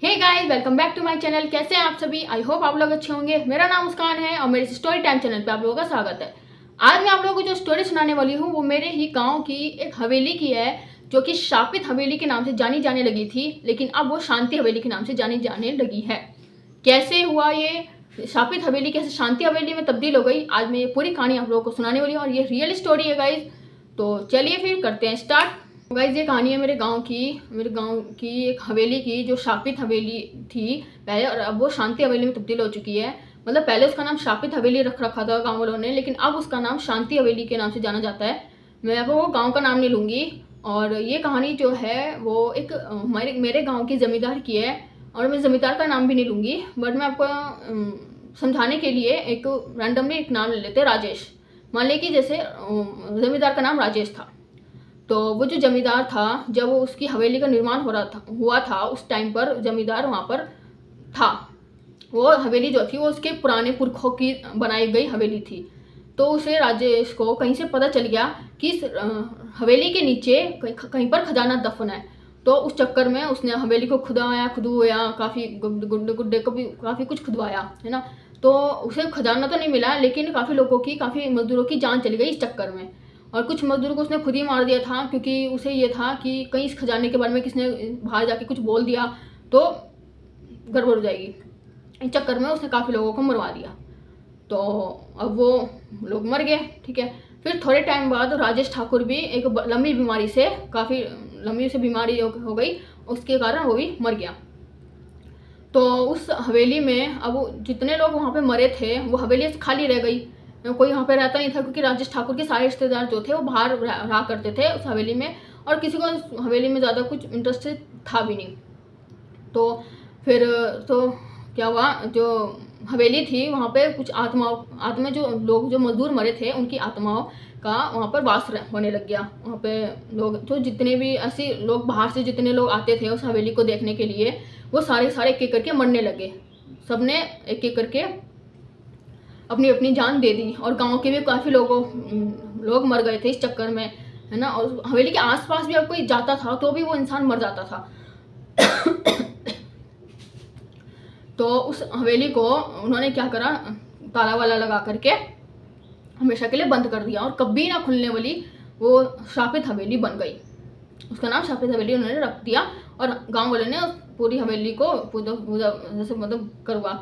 Hey guys, welcome back to my channel. कैसे हैं आप सभी? आई होप आप लोग अच्छे होंगे। मेरा नाम मुस्कान है और मेरे स्टोरी टाइम चैनल पे आप लोगों का स्वागत है। आज मैं आप लोगों को जो स्टोरी सुनाने वाली हूँ वो मेरे ही गांव की एक हवेली की है, जो कि शापित हवेली के नाम से जानी जाने लगी थी, लेकिन अब वो शांति हवेली के नाम से जानी जाने लगी है। कैसे हुआ ये? शापित हवेली कैसे शांति हवेली में तब्दील हो गई, आज मैं ये पूरी कहानी आप लोगों को सुनाने वाली हूँ और ये रियल स्टोरी है गाइज। तो चलिए फिर करते हैं स्टार्ट। गाइज ये कहानी है मेरे गांव की एक हवेली की, जो शापित हवेली थी पहले और अब वो शांति हवेली में तब्दील हो चुकी है। मतलब पहले उसका नाम शापित हवेली रख रखा था गांव वालों ने, लेकिन अब उसका नाम शांति हवेली के नाम से जाना जाता है। मैं अब वो गांव का नाम नहीं लूँगी। और ये कहानी जो है वो एक मेरे गाँव की ज़मींदार की है, और मैं ज़मींदार का नाम भी नहीं लूँगी, बट मैं आपको समझाने के लिए एक रैंडमली एक नाम ले लेते हैं, राजेश। मान लें कि जैसे ज़मींदार का नाम राजेश था, तो वो जो जमींदार था, जब वो उसकी हवेली का निर्माण हुआ था उस टाइम पर जमींदार वहाँ पर था। वो हवेली जो थी वो उसके पुराने पुरखों की बनाई गई हवेली थी। तो उसे राजेश को कहीं से पता चल गया कि इस हवेली के नीचे कहीं पर खजाना दफन है। तो उस चक्कर में उसने हवेली को खुदवाया, काफ़ी गुड्डे गुड्डे को भी काफ़ी कुछ खुदवाया, है ना। तो उसे खजाना तो नहीं मिला, लेकिन काफ़ी मजदूरों की जान चली गई इस चक्कर में। और कुछ मजदूरों को उसने खुद ही मार दिया था, क्योंकि उसे ये था कि कहीं इस खजाने के बारे में किसने बाहर जाके कुछ बोल दिया तो गड़बड़ हो जाएगी। इस चक्कर में उसने काफ़ी लोगों को मरवा दिया। तो अब वो लोग मर गए, ठीक है। फिर थोड़े टाइम बाद राजेश ठाकुर भी एक लंबी बीमारी से, काफ़ी लंबी से बीमारी हो गई, उसके कारण वो भी मर गया। तो उस हवेली में अब जितने लोग वहाँ पे मरे थे वो हवेली खाली रह गई, कोई यहाँ पे रहता नहीं था, क्योंकि राजेश ठाकुर के सारे रिश्तेदार जो थे वो बाहर रहा करते थे उस हवेली में, और किसी को उस हवेली में ज़्यादा कुछ इंटरेस्ट था भी नहीं। तो फिर तो क्या हुआ, जो हवेली थी वहाँ पे कुछ आत्मा जो मजदूर मरे थे उनकी आत्माओं का वहाँ पर वास होने लग गया। वहाँ पे लोग तो जितने भी ऐसे लोग बाहर से जितने लोग आते थे उस हवेली को देखने के लिए, वो सारे एक एक करके मरने लगे। सबने एक एक करके अपनी अपनी जान दे दी, और गांव के भी काफ़ी लोग मर गए थे इस चक्कर में, है ना। और हवेली के आसपास भी अगर कोई जाता था तो भी वो इंसान मर जाता था। तो उस हवेली को उन्होंने क्या करा, ताला वाला लगा करके हमेशा के लिए बंद कर दिया, और कभी ना खुलने वाली वो शापित हवेली बन गई। उसका नाम शापित हवेली उन्होंने रख दिया, और गांव वालों ने उस पूरी हवेली को जैसे मतलब करवा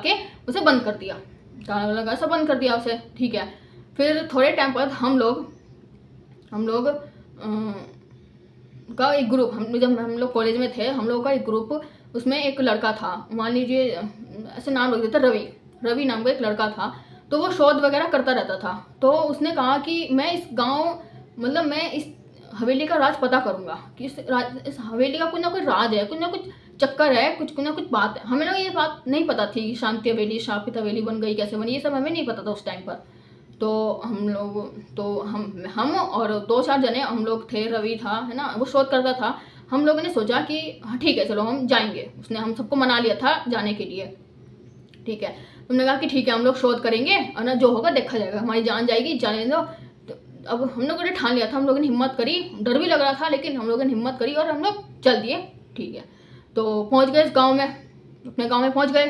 के उसे बंद कर दिया, ताला लगा सब बंद कर दिया उसे, ठीक है। फिर थोड़े टाइम बाद हम लोग का एक ग्रुप, जब हम लोग कॉलेज में थे, हम लोग का एक ग्रुप, उसमें एक लड़का था, मान लीजिए ऐसे नाम रख देता, रवि नाम का एक लड़का था। तो वो शोध वगैरह करता रहता था। तो उसने कहा कि मैं इस हवेली का राज पता करूंगा कि इस हवेली का कुछ ना कुछ राज है, कुछ ना कुछ चक्कर है, कुछ ना कुछ बात है। हमें लोग ये बात नहीं पता थी, शांति हवेली शापित हवेली बन गई, कैसे बनी, ये सब हमें नहीं पता था उस टाइम पर। तो हम और 2-4 जने हम लोग थे, रवि था, है ना, वो शोध करता था। हम लोगों ने सोचा कि हाँ ठीक है चलो हम जाएंगे, उसने हम सबको मना लिया था जाने के लिए, ठीक है। तुमने कहा कि ठीक है हम लोग शोध करेंगे, और ना जो होगा देखा जाएगा, हमारी जान जाएगी, जाने दो। तो अब हम लोगों ने ठान लिया था, हम लोगों ने हिम्मत करी, डर भी लग रहा था, लेकिन हम लोगों ने हिम्मत करी और हम लोग चल दिए, ठीक है। तो पहुँच गए इस गाँव में, अपने गाँव में पहुँच गए।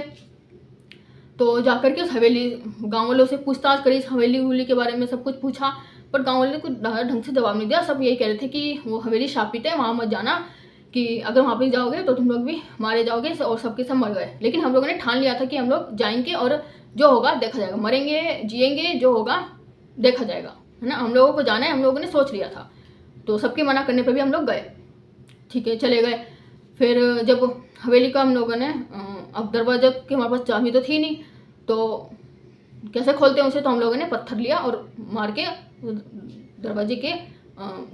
तो जाकर के उस हवेली, गाँव वालों से पूछताछ करी, इस हवेली के बारे में सब कुछ पूछा, पर गाँव वालों ने कुछ ढंग से जवाब नहीं दिया। सब यही कह रहे थे कि वो हवेली शापित है, वहाँ मत जाना, कि अगर वहाँ पे जाओगे तो तुम लोग भी मारे जाओगे, और सबके सब मर गए। लेकिन हम लोगों ने ठान लिया था कि हम लोग जाएंगे और जो होगा देखा जाएगा, मरेंगे जिएंगे जो होगा देखा जाएगा, है ना। हम लोगों को जाना है, हम लोगों ने सोच लिया था। तो सबके मना करने पर भी हम लोग गए, ठीक है, चले गए। फिर जब हवेली का हम लोगों ने, अब दरवाजे के हमारे पास चाबी तो थी नहीं, तो कैसे खोलते हैं उसे, तो हम लोगों ने पत्थर लिया और मार के दरवाजे के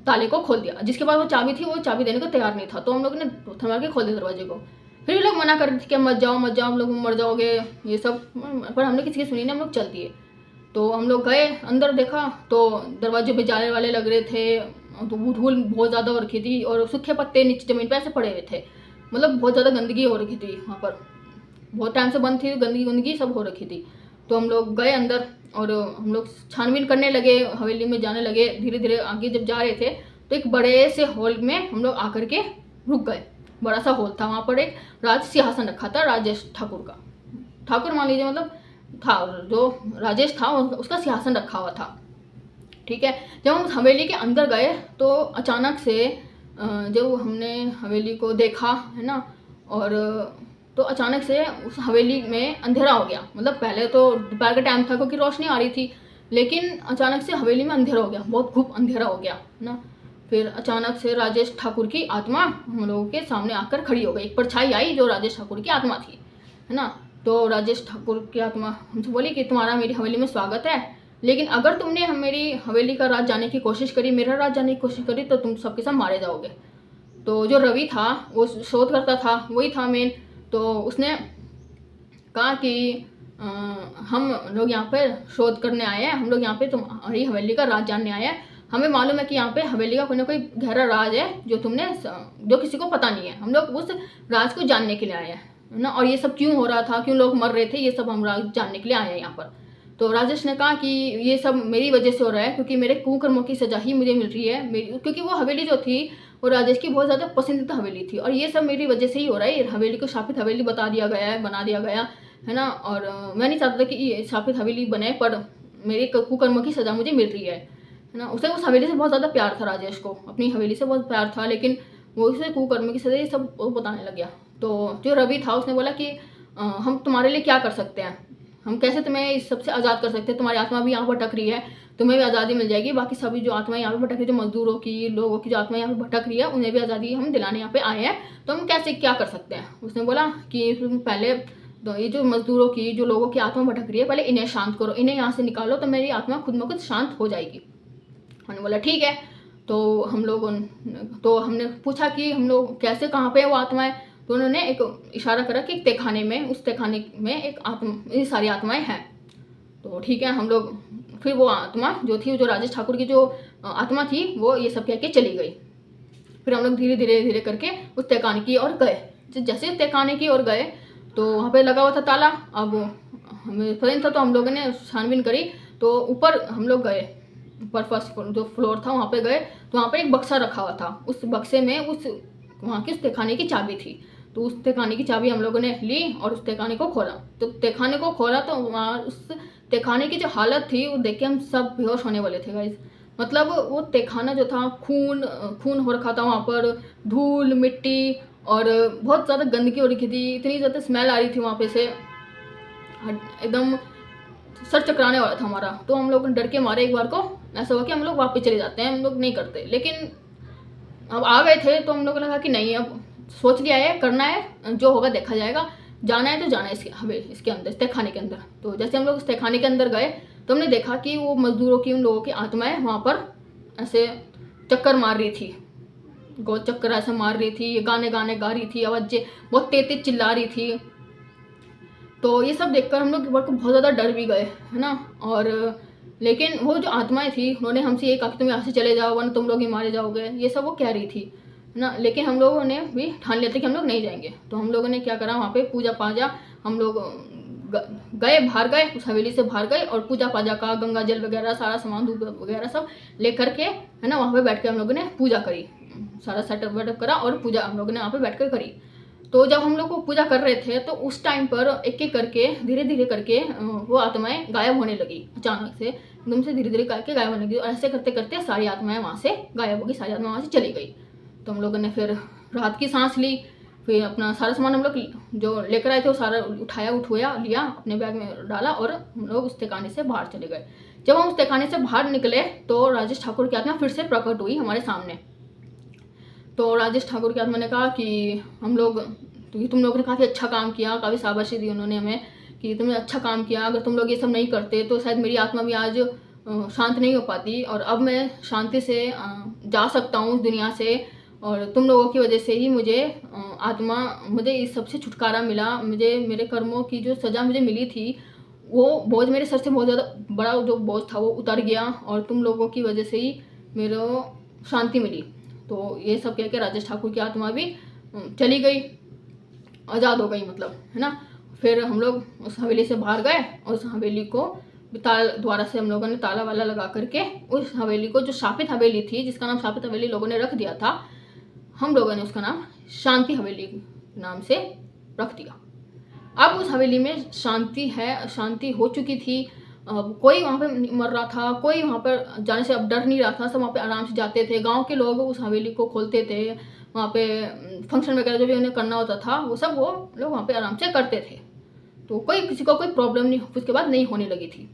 ताले को खोल दिया। जिसके पास वो चाबी थी वो चाबी देने को तैयार नहीं था, तो हम लोगों ने पत्थर मार के खोल दिया दरवाजे को। फिर भी लोग मना कर रहे थे कि मत जाओ हम लोग मर जाओगे, ये सब, पर हमने किसी की सुनी नहीं, हम लोग चल दिए। तो हम लोग गए अंदर, देखा तो दरवाजे पे जाले वाले लग रहे थे, तो धूल बहुत ज़्यादा हो रखी थी, और सूखे पत्ते नीचे ज़मीन पे ऐसे पड़े हुए थे, मतलब बहुत ज़्यादा गंदगी हो रखी थी वहाँ पर, बहुत टाइम से बंद थी, गंदगी सब हो रखी थी। तो हम लोग गए अंदर और हम लोग छानबीन करने लगे, हवेली में जाने लगे। धीरे धीरे आगे जब जा रहे थे तो एक बड़े से हॉल में हम लोग आकर के रुक गए। बड़ा सा हॉल था, वहाँ पर एक राज सिंहासन रखा था राजेश ठाकुर का। ठाकुर मान लीजिए मतलब था, जो राजेश था उसका सिंहासन रखा हुआ था। ठीक है, जब हम हवेली के अंदर गए तो अचानक से जब हमने हवेली को देखा है ना, और तो अचानक से उस हवेली में अंधेरा हो गया। मतलब पहले तो दोपहर का टाइम था क्योंकि रोशनी आ रही थी, लेकिन अचानक से हवेली में अंधेरा हो गया, बहुत खूब अंधेरा हो गया है ना। फिर अचानक से राजेश ठाकुर की आत्मा हम लोगों के सामने आकर खड़ी हो गई। एक परछाई आई जो राजेश ठाकुर की आत्मा थी, है ना। तो राजेश ठाकुर की आत्मा हमसे बोली कि तुम्हारा मेरी हवेली में स्वागत है, लेकिन अगर तुमने मेरी हवेली का राज जाने की कोशिश करी, मेरा राज जाने की कोशिश करी, तो तुम सबके सब मारे जाओगे। तो जो रवि था वो शोध करता था, वही था मेन। तो उसने कहा कि हम लोग यहाँ पे शोध करने आए हैं, हम लोग यहाँ पे तुम्हारी हवेली का राज जानने आए हैं। हमें मालूम है कि यहाँ पे हवेली का कोई ना कोई गहरा राज है जो किसी को पता नहीं है। हम लोग उस राज को जानने के लिए आए हैं, है ना। और ये सब क्यों हो रहा था, क्यों लोग मर रहे थे, ये सब हम राज जानने के लिए आए हैं यहाँ पर। तो राजेश ने कहा कि ये सब मेरी वजह से हो रहा है, क्योंकि मेरे कुकर्मों की सजा ही मुझे मिल रही है। क्योंकि वो हवेली जो थी वो राजेश की बहुत ज़्यादा पसंदीदा हवेली थी, और ये सब मेरी वजह से ही हो रहा है। ये हवेली को शापित हवेली बना दिया गया है ना। और मैं नहीं चाहता था कि ये शापित हवेली बने, पर मेरे कुकर्मों की सज़ा मुझे मिल रही है ना। उसे उस हवेली से बहुत ज़्यादा प्यार था, राजेश को अपनी हवेली से बहुत प्यार था, लेकिन वो उसे कुकर्म की सज़ा ये सब बताने लग गया। तो जो रवि था उसने बोला कि हम तुम्हारे लिए क्या कर सकते हैं, हम कैसे तुम्हें इस सबसे आज़ाद कर सकते हैं। तुम्हारी आत्मा भी यहाँ भटक रही है, तुम्हें भी आज़ादी मिल जाएगी। बाकी सभी जो आत्माएं यहाँ पे भटक रही है, जो मजदूरों की, लोगों की जो आत्माएं यहाँ पे भटक रही है, उन्हें भी आज़ादी हम दिलाने यहाँ पे आए हैं। तो हम कैसे क्या कर सकते हैं। उसने बोला कि पहले तो ये जो मजदूरों की, जो लोगों की आत्मा भटक रही है, पहले इन्हें शांत करो, इन्हें यहाँ से निकालो, तो मेरी आत्मा खुद ब खुद शांत हो जाएगी। उन्होंने बोला ठीक है। तो हमने पूछा कि हम लोग कैसे, कहाँ पे है वो आत्माएं। तो उन्होंने एक इशारा करा कि एक तहखाने में, उस तहखाने में एक ये सारी आत्माएं हैं। तो ठीक है, हम लोग फिर वो आत्मा जो थी, जो राजेश ठाकुर की जो आत्मा थी, वो ये सब कह के चली गई। फिर हम लोग धीरे धीरे करके उस तहखाने की ओर गए। जैसे उस तहखाने की ओर गए तो वहाँ पे लगा हुआ था ताला। अब हमें पता नहीं था, तो हम लोगों ने छानबीन करी। तो ऊपर हम लोग गए, ऊपर फर्स्ट जो फ्लोर था वहाँ पे गए, तो वहाँ पे एक बक्सा रखा हुआ था। उस बक्से में वहाँ की उस तहखाने की चाबी थी। तो उस तहखाने की चाबी हम लोगों ने ली और उस तहखाने को खोला। तो तहखाने को खोला तो वहाँ उस तहखाने की जो हालत थी वो देख के हम सब बेहोश होने वाले थे गाइस। मतलब वो तहखाना जो था, खून हो रखा था वहाँ पर, धूल मिट्टी और बहुत ज़्यादा गंदगी हो रखी थी, इतनी ज़्यादा स्मेल आ रही थी वहाँ पे से, एकदम सर चकराने वाला था हमारा। तो हम लोग डर के मारे एक बार को ऐसा हुआ कि हम लोग वापस चले जाते हैं, हम लोग नहीं करते। लेकिन अब आ गए थे तो हम लोग लगा कि नहीं, अब सोच लिया है, करना है, जो होगा देखा जाएगा, जाना है तो जाना है इसके अंदर, इस तहखाने के अंदर। तो जैसे हम लोग उस तहखाने के अंदर गए तो हमने देखा कि वो मजदूरों की, उन लोगों की आत्माएं वहाँ पर ऐसे चक्कर मार रही थी, गोल चक्कर ऐसे मार रही थी, गाने गा रही थी, आवाज़ें बहुत तेज चिल्ला रही थी। तो ये सब देखकर हम लोग बहुत ज़्यादा डर भी गए, है ना। और लेकिन वो जो आत्माएं थी उन्होंने हमसे ये कहा कि तुम यहाँ से चले जाओ, वरना तुम लोग ही मारे जाओगे, ये सब वो कह रही थी, है ना। लेकिन हम लोगों ने भी ठान लिया था कि हम लोग नहीं जाएंगे। तो हम लोगों ने क्या करा, वहाँ पे पूजा पाजा, हम लोग बाहर गए, उस हवेली से बाहर गए, और पूजा पाजा का गंगा जल वगैरह सारा सामान, धूप वगैरह सब लेकर के, है ना, वहाँ पे बैठ के हम लोगों ने पूजा करी, सारा सेटअप वेटअप करा और पूजा हम लोगों ने वहाँ पे बैठ कर करी। तो जब हम लोग को पूजा कर रहे थे तो उस टाइम पर एक एक करके, धीरे धीरे करके वो आत्माएं गायब होने लगी। अचानक से एकदम से धीरे धीरे करके गायब होने लगी, और ऐसे करते करते सारी आत्माएं वहाँ से गायब हो गई, सारी आत्माएं वहाँ से चली गई। तो हम लोगों ने फिर राहत की सांस ली। फिर अपना सारा सामान हम लोग जो लेकर आए थे वो सारा उठाया लिया, अपने बैग में डाला, और हम लोग उस तहखाने से बाहर चले गए। जब हम उस तहखाने से बाहर निकले तो राजेश ठाकुर की आत्मा फिर से प्रकट हुई हमारे सामने। तो राजेश ठाकुर की आत्मा ने कहा कि तुम लोगों ने काफ़ी अच्छा काम किया, काफ़ी शाबाशी दी उन्होंने हमें कि तुमने अच्छा काम किया, अगर तुम लोग ये सब नहीं करते तो शायद मेरी आत्मा भी आज शांत नहीं हो पाती, और अब मैं शांति से जा सकता हूँ उस दुनिया से, और तुम लोगों की वजह से ही मुझे इस सब से छुटकारा मिला। मुझे मेरे कर्मों की जो सज़ा मुझे मिली थी, वो बोझ मेरे सर से बहुत ज़्यादा बड़ा जो बोझ था वो उतर गया, और तुम लोगों की वजह से ही मेरे शांति मिली। तो ये सब कह के राजेश ठाकुर की आत्मा भी चली गई, आज़ाद हो गई, मतलब, है ना। फिर हम लोग उस हवेली से बाहर गए, और उस हवेली को द्वारा से हम लोगों ने ताला वाला लगा करके उस हवेली को, जो शापित हवेली थी, जिसका नाम शापित हवेली लोगों ने रख दिया था, हम लोगों ने उसका नाम शांति हवेली नाम से रख दिया। अब उस हवेली में शांति हो चुकी थी। कोई वहाँ पे नहीं मर रहा था, कोई वहाँ पर जाने से अब डर नहीं रहा था, सब वहाँ पे आराम से जाते थे। गांव के लोग उस हवेली को खोलते थे, वहाँ पे फंक्शन वगैरह जो भी उन्हें करना होता था वो सब वो लोग वहाँ पे आराम से करते थे। तो किसी को कोई प्रॉब्लम नहीं उसके बाद नहीं होने लगी थी।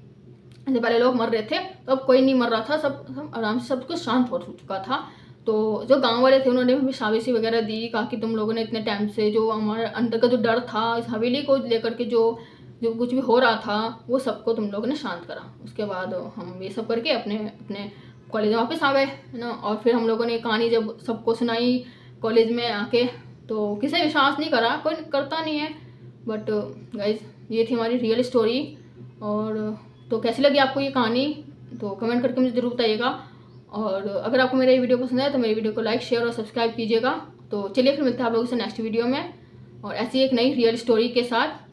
जैसे पहले लोग मर रहे थे तो अब कोई नहीं मर रहा था, सब आराम से सब कुछ शांत हो चुका था। तो जो गांव वाले थे उन्होंने हमें शाबाशी वगैरह दी, कहा कि तुम लोगों ने इतने टाइम से जो हमारे अंदर का जो डर था इस हवेली को लेकर के जो कुछ भी हो रहा था वो सबको तुम लोगों ने शांत करा। उसके बाद हम ये सब करके अपने अपने कॉलेज में वापस आ गए, है ना। और फिर हम लोगों ने कहानी जब सबको सुनाई कॉलेज में आके तो किसी ने विश्वास नहीं करा, कोई करता नहीं है। बट गाइज ये थी हमारी रियल स्टोरी। और तो कैसी लगी आपको ये कहानी तो कमेंट करके मुझे ज़रूर बताइएगा। और अगर आपको मेरा ये वीडियो पसंद आए तो मेरी वीडियो को लाइक शेयर और सब्सक्राइब कीजिएगा। तो चलिए फिर मिलते हैं आप लोगों से नेक्स्ट वीडियो में और ऐसी एक नई रियल स्टोरी के साथ।